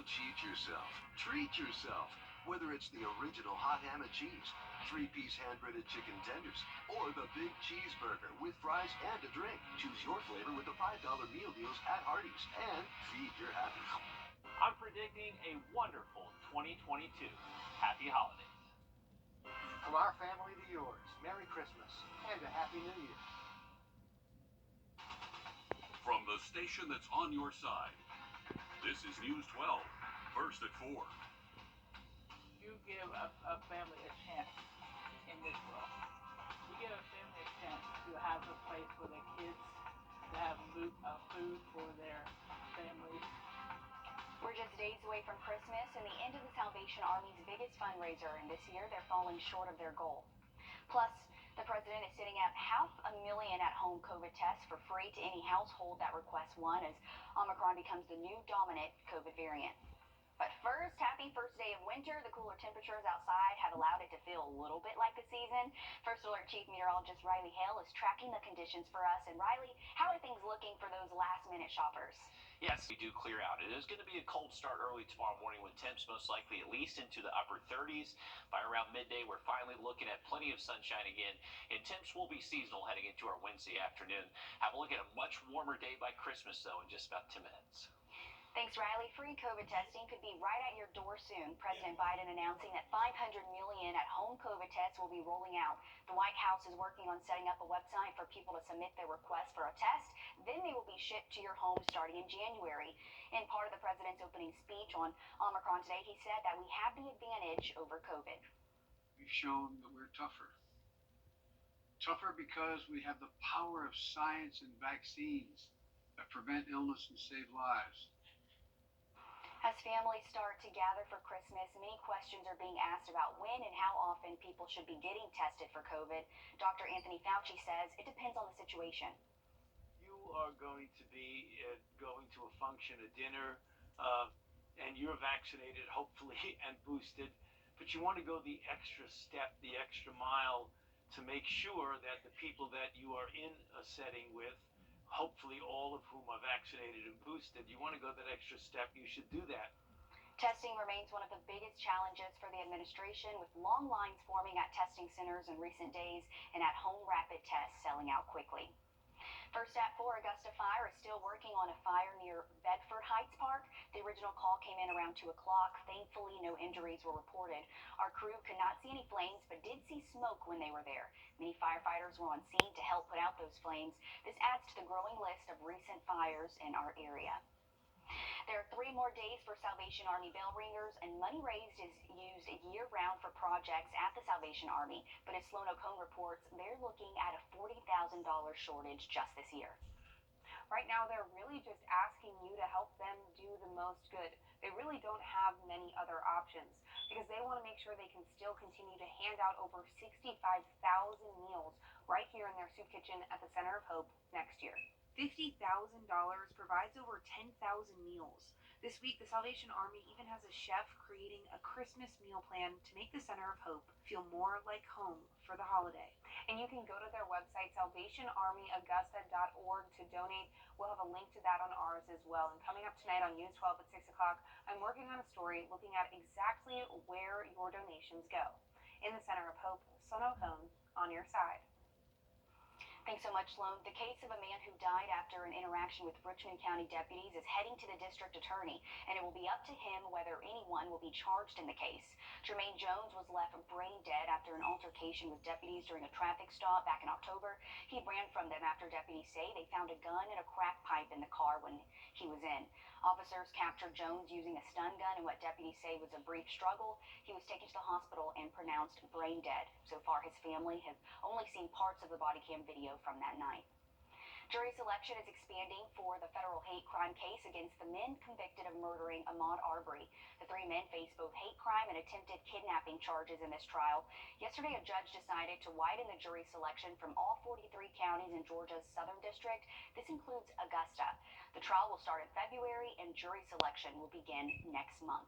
cheat yourself. Treat yourself. Whether it's the original hot ham and cheese, 3-piece hand-breaded chicken tenders, or the big cheeseburger with fries and a drink. Choose your flavor with the $5 meal deals at Hardee's and feed your happy. I'm predicting a wonderful 2022. Happy holidays. From our family to yours, Merry Christmas and a Happy New Year. From the station that's on your side, this is News 12, first at 4. You give a family a chance in this world. You give a family a chance to have a place for their kids, to have food for their families. We're just days away from Christmas and the end of the Salvation Army's biggest fundraiser, and this year they're falling short of their goal. Plus, the president is sending out 500,000 at-home COVID tests for free to any household that requests one as Omicron becomes the new dominant COVID variant. But first, happy first day of winter. The cooler temperatures outside have allowed it to feel a little bit like the season. First Alert Chief Meteorologist Riley Hale is tracking the conditions for us. And Riley, how are things looking for those last-minute shoppers? Yes, we do clear out. It is going to be a cold start early tomorrow morning with temps most likely at least into the upper 30s. By around midday, we're finally looking at plenty of sunshine again, and temps will be seasonal heading into our Wednesday afternoon. Have a look at a much warmer day by Christmas, though, in just about 10 minutes. Thanks, Riley. Free COVID testing could be right at your door soon. President Biden announcing that 500 million at-home COVID tests will be rolling out. The White House is working on setting up a website for people to submit their request for a test. Then they will be shipped to your home starting in January. In part of the president's opening speech on Omicron today, he said that we have the advantage over COVID. We've shown that we're tougher. Tougher because we have the power of science and vaccines that prevent illness and save lives. As families start to gather for Christmas, many questions are being asked about when and how often people should be getting tested for COVID. Dr. Anthony Fauci says it depends on the situation. You are going to be going to a function, a dinner, and you're vaccinated, hopefully, and boosted. But you want to go the extra step, the extra mile to make sure that the people that you are in a setting with, hopefully all of whom are vaccinated and boosted, you want to go that extra step, you should do that. Testing remains one of the biggest challenges for the administration, with long lines forming at testing centers in recent days and at-home rapid tests selling out quickly. First at 4, Augusta Fire is still working on a fire near Bedford Heights Park. The original call came in around 2 o'clock. Thankfully, no injuries were reported. Our crew could not see any flames, but did see smoke when they were there. Many firefighters were on scene to help put out those flames. This adds to the growing list of recent fires in our area. There are 3 more days for Salvation Army bell ringers, and money raised is used year-round for projects at the Salvation Army. But as Sloan O'Cone reports, they're looking at a $40,000 shortage just this year. Right now, they're really just asking you to help them do the most good. They really don't have many other options because they want to make sure they can still continue to hand out over 65,000 meals right here in their soup kitchen at the Center of Hope next year. $50,000 provides over 10,000 meals. This week, the Salvation Army even has a chef creating a Christmas meal plan to make the Center of Hope feel more like home for the holiday. And you can go to their website, salvationarmyaugusta.org, to donate. We'll have a link to that on ours as well. And coming up tonight on News 12 at 6 o'clock, I'm working on a story looking at exactly where your donations go. In the Center of Hope, Sloan O'Cone on your side. Thanks so much, Sloan. The case of a man who died after an interaction with Richmond County deputies is heading to the district attorney, and it will be up to him whether anyone will be charged in the case. Jermaine Jones was left brain dead after an altercation with deputies during a traffic stop back in October. He ran from them after deputies say they found a gun and a crack pipe in the car when he was in. Officers captured Jones using a stun gun in what deputies say was a brief struggle. He was taken to the hospital and pronounced brain dead. So far, his family has only seen parts of the body cam video from that night. Jury selection is expanding for the federal hate crime case against the men convicted of murdering Ahmaud Arbery. The 3 men face both hate crime and attempted kidnapping charges in this trial. Yesterday, a judge decided to widen the jury selection from all 43 counties in Georgia's Southern District. This includes Augusta. The trial will start in February, and jury selection will begin next month.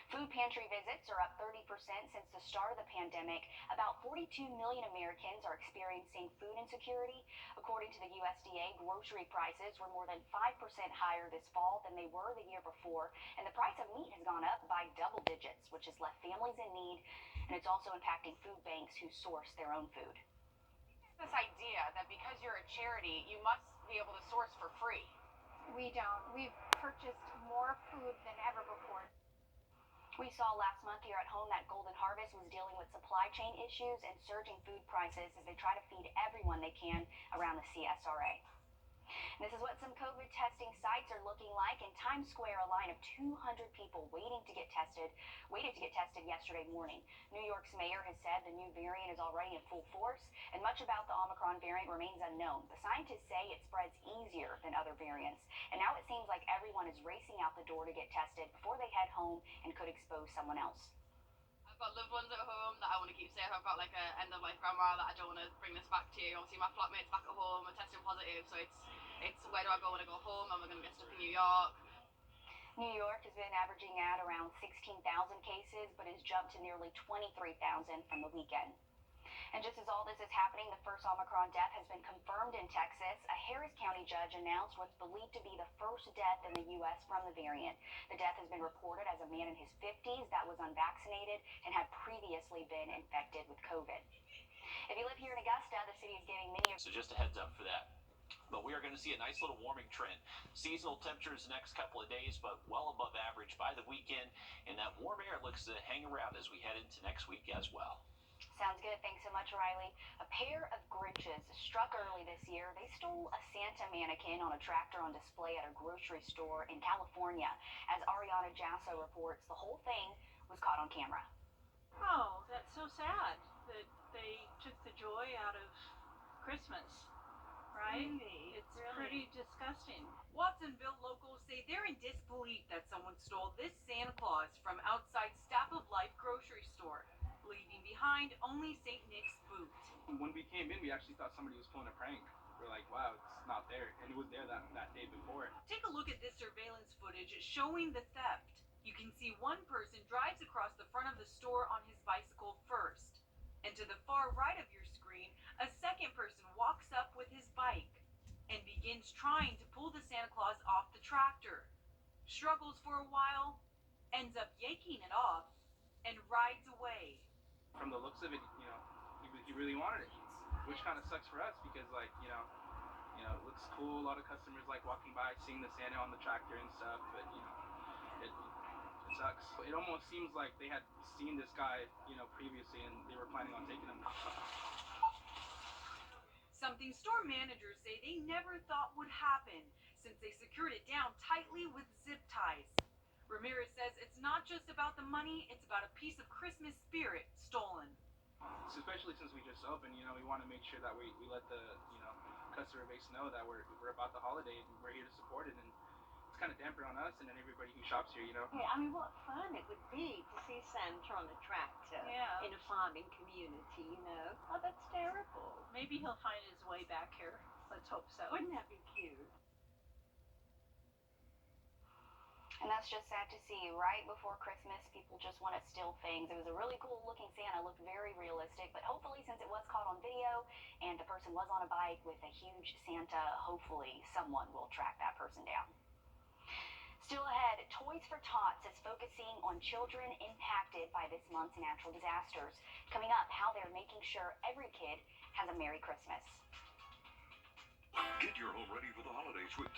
Food pantry visits are up 30% since the start of the pandemic. About 42 million Americans are experiencing food insecurity. According to the USDA, grocery prices were more than 5% higher this fall than they were the year before, and the price of meat has gone up by double digits, which has left families in need, and it's also impacting food banks who source their own food. This idea that because you're a charity, you must be able to source for free. We don't. We've purchased more food than ever before. We saw last month here at home that Golden Harvest was dealing with supply chain issues and surging food prices as they try to feed everyone they can around the CSRA. This is what some COVID testing sites are looking like. In Times Square, a line of 200 people waited to get tested yesterday morning. New York's mayor has said the new variant is already in full force, and much about the Omicron variant remains unknown. The scientists say it spreads easier than other variants, and now it seems like everyone is racing out the door to get tested before they head home and could expose someone else. I've got loved ones at home that I want to keep safe. I've got like an end-of-life grandma that I don't want to bring this back to. Obviously, my flatmates back at home are testing positive, so it's where do I go when I go home? Am I going to get stuck in New York? New York has been averaging at around 16,000 cases, but has jumped to nearly 23,000 from the weekend. And just as all this is happening, the first Omicron death has been confirmed in Texas. A Harris County judge announced what's believed to be the first death in the U.S. from the variant. The death has been reported as a man in his 50s that was unvaccinated and had previously been infected with COVID. If you live here in Augusta, the city is giving many... So just a heads up for that. But we are going to see a nice little warming trend. Seasonal temperatures the next couple of days, but well above average by the weekend. And that warm air looks to hang around as we head into next week as well. Sounds good. Thanks so much, Riley. A pair of Grinches struck early this year. They stole a Santa mannequin on a tractor on display at a grocery store in California. As Ariana Jasso reports, the whole thing was caught on camera. Oh, that's so sad that they took the joy out of Christmas, right? Really? It's pretty disgusting. Watsonville locals say they're in disbelief that someone stole this Santa Claus from outside Staff of Life grocery store, leaving behind only St. Nick's boot. When we came in, we actually thought somebody was pulling a prank. We're like, wow, it's not there. And it was there that day before. Take a look at this surveillance footage showing the theft. You can see one person drives across the front of the store on his bicycle first. And to the far right of your screen, a second person walks up with his bike and begins trying to pull the Santa Claus off the tractor. Struggles for a while, ends up yanking it off, and rides away. From the looks of it, he really wanted it, which kind of sucks for us because, like, it looks cool. A lot of customers like walking by, seeing the Santa on the tractor and stuff, but it sucks. It almost seems like they had seen this guy, previously, and they were planning on taking him. Something store managers say they never thought would happen since they secured it down tightly with zip ties. Ramirez says it's not just about the money, it's about a piece of Christmas spirit stolen. Especially since we just opened, we want to make sure that we let the, customer base know that we're about the holiday and we're here to support it, and it's kind of damper on us and then everybody who shops here, Hey, I mean, what fun it would be to see Santa on a tractor in a farming community, Oh, that's terrible. Maybe he'll find his way back here. Let's hope so. Wouldn't that be cute? And that's just sad to see. Right before Christmas, people just want to steal things. It was a really cool looking Santa, looked very realistic, but hopefully since it was caught on video and the person was on a bike with a huge Santa, hopefully someone will track that person down. Still ahead, Toys for Tots is focusing on children impacted by this month's natural disasters. Coming up, how they're making sure every kid has a Merry Christmas. Get your home ready for the holidays with...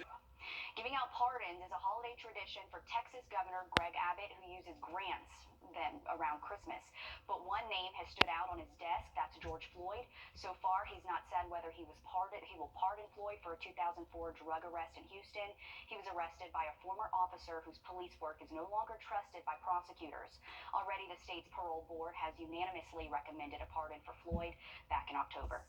Giving out pardons is a holiday tradition for Texas Governor Greg Abbott, who uses grants then around Christmas. But one name has stood out on his desk. That's George Floyd. So far, he's not said whether he will pardon Floyd for a 2004 drug arrest in Houston. He was arrested by a former officer whose police work is no longer trusted by prosecutors. Already, the state's parole board has unanimously recommended a pardon for Floyd back in October.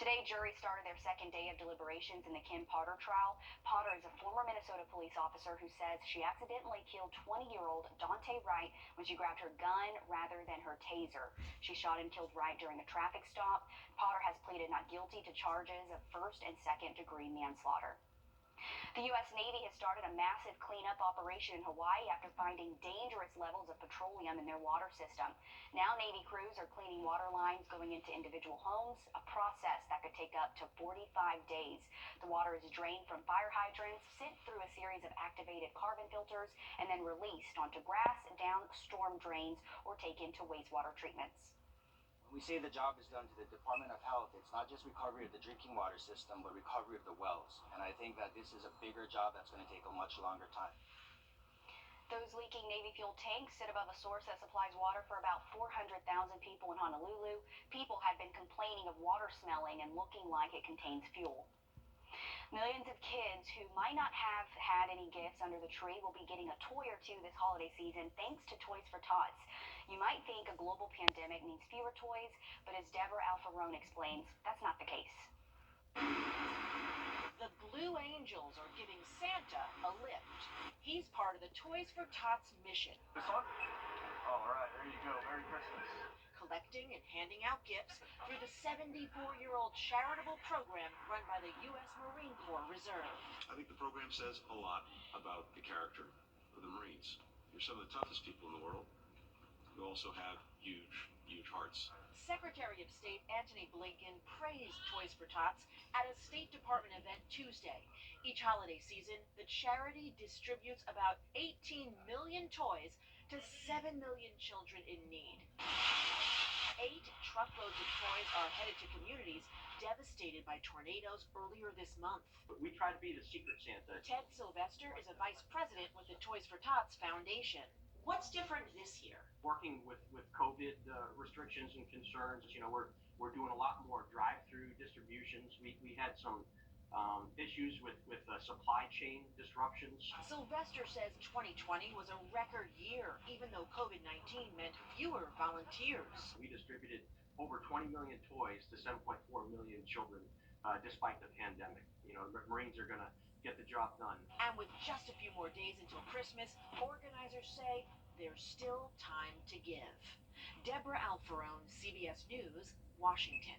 Today, juries started their second day of deliberations in the Kim Potter trial. Potter is a former Minnesota police officer who says she accidentally killed 20-year-old Dante Wright when she grabbed her gun rather than her taser. She shot and killed Wright during a traffic stop. Potter has pleaded not guilty to charges of first and second-degree manslaughter. The U.S. Navy has started a massive cleanup operation in Hawaii after finding dangerous levels of petroleum in their water system. Now Navy crews are cleaning water lines going into individual homes, a process that could take up to 45 days. The water is drained from fire hydrants, sent through a series of activated carbon filters, and then released onto grass, down storm drains, or taken to wastewater treatments. When we say the job is done to the Department of Health, it's not just recovery of the drinking water system, but recovery of the wells. And I think that this is a bigger job that's going to take a much longer time. Those leaking Navy fuel tanks sit above a source that supplies water for about 400,000 people in Honolulu. People had been complaining of water smelling and looking like it contains fuel. Millions of kids who might not have had any gifts under the tree will be getting a toy or two this holiday season thanks to Toys for Tots. You might think a global pandemic means fewer toys, but as Deborah Alfarone explains, that's not the case. The Blue Angels are giving Santa a lift. He's part of the Toys for Tots mission. This one? All right, there you go. Merry Christmas. Collecting and handing out gifts through the 74-year-old charitable program run by the U.S. Marine Corps Reserve. I think the program says a lot about the character of the Marines. You're some of the toughest people in the world. You also have huge, huge hearts. Secretary of State Antony Blinken praised Toys for Tots at a State Department event Tuesday. Each holiday season, the charity distributes about 18 million toys to 7 million children in need. 8 truckloads of toys are headed to communities devastated by tornadoes earlier this month. We try to be the secret Santa. Ted Sylvester is a vice president with the Toys for Tots Foundation. What's different this year? Working with COVID restrictions and concerns, we're doing a lot more drive-through distributions. We had some issues with supply chain disruptions. Sylvester says 2020 was a record year, even though COVID-19 meant fewer volunteers. We distributed over 20 million toys to 7.4 million children despite the pandemic. Marines are going to get the job done. And with just a few more days until Christmas, organizers say there's still time to give. Deborah Alfarone, CBS News, Washington.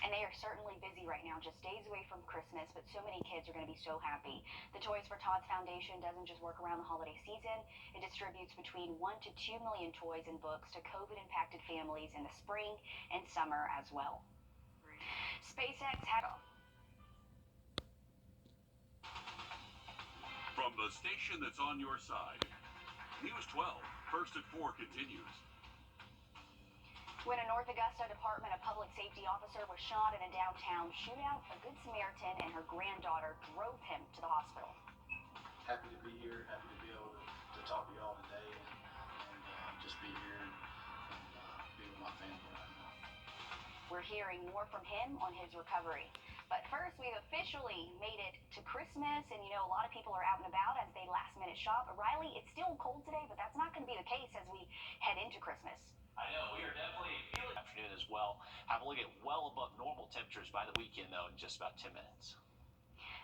And they are certainly busy right now, just days away from Christmas, but so many kids are going to be so happy. The Toys for Tots Foundation doesn't just work around the holiday season. It distributes between 1 to 2 million toys and books to COVID-impacted families in the spring and summer as well. SpaceX had... From the station that's on your side, News 12, First at 4 continues. When a North Augusta Department of Public Safety officer was shot in a downtown shootout, a Good Samaritan and her granddaughter drove him to the hospital. Happy to be here, happy to be able to talk to y'all today and just be here and be with my family right now. We're hearing more from him on his recovery. But first, we've officially made it to Christmas, and a lot of people are out and about as they last-minute shop. Riley, it's still cold today, but that's not going to be the case as we head into Christmas. I know, we are definitely feeling afternoon as well. Have a look at well above normal temperatures by the weekend, though, in just about 10 minutes.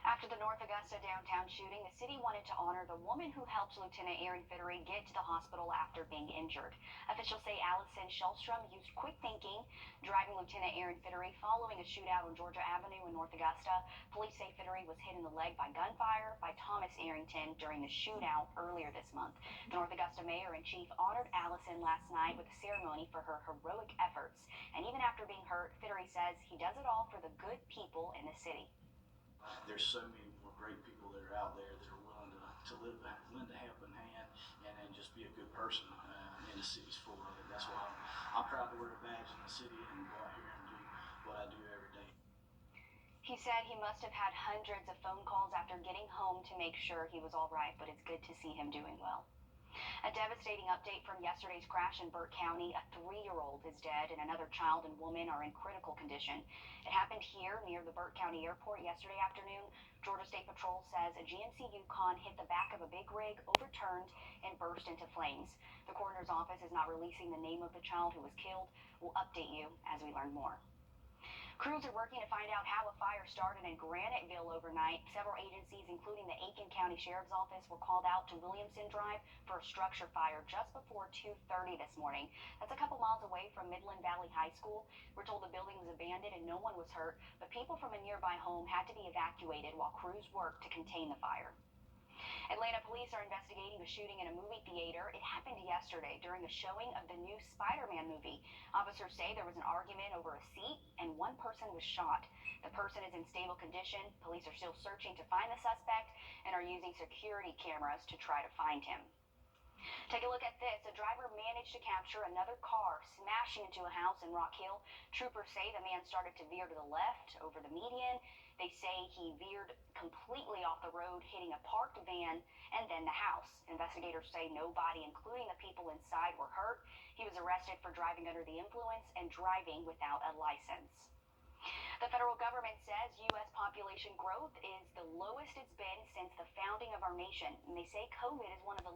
After the North Augusta downtown shooting, the city wanted to honor the woman who helped Lieutenant Aaron Fittery get to the hospital after being injured. Officials say Allison Shellstrom used quick thinking, driving Lieutenant Aaron Fittery following a shootout on Georgia Avenue in North Augusta. Police say Fittery was hit in the leg by gunfire by Thomas Arrington during the shootout earlier this month. The North Augusta mayor-in-chief honored Allison last night with a ceremony for her heroic efforts. And even after being hurt, Fittery says he does it all for the good people in the city. There's so many more great people that are out there that are willing to lend a helping hand and just be a good person in the city's full of it. That's why I'm proud to wear a badge in the city and go out here and do what I do every day. He said he must have had hundreds of phone calls after getting home to make sure he was all right, but it's good to see him doing well. A devastating update from yesterday's crash in Burt County. A 3-year-old is dead and another child and woman are in critical condition. It happened here near the Burt County Airport yesterday afternoon. Georgia State Patrol says a GMC Yukon hit the back of a big rig, overturned, and burst into flames. The coroner's office is not releasing the name of the child who was killed. We'll update you as we learn more. Crews are working to find out how a fire started in Graniteville overnight. Several agencies, including the Aiken County Sheriff's Office, were called out to Williamson Drive for a structure fire just before 2:30 this morning. That's a couple miles away from Midland Valley High School. We're told the building was abandoned and no one was hurt, but people from a nearby home had to be evacuated while crews worked to contain the fire. Atlanta police are investigating a shooting in a movie theater. It happened yesterday during a showing of the new Spider-Man movie. Officers say there was an argument over a seat and one person was shot. The person is in stable condition. Police are still searching to find the suspect and are using security cameras to try to find him. Take a look at this. A driver managed to capture another car smashing into a house in Rock Hill. Troopers say the man started to veer to the left over the median. They say he veered completely off the road, hitting a parked van and then the house. Investigators say nobody, including the people inside, were hurt. He was arrested for driving under the influence and driving without a license. The federal government says U.S. population growth is the lowest it's been since the founding of our nation. And they say COVID is one of the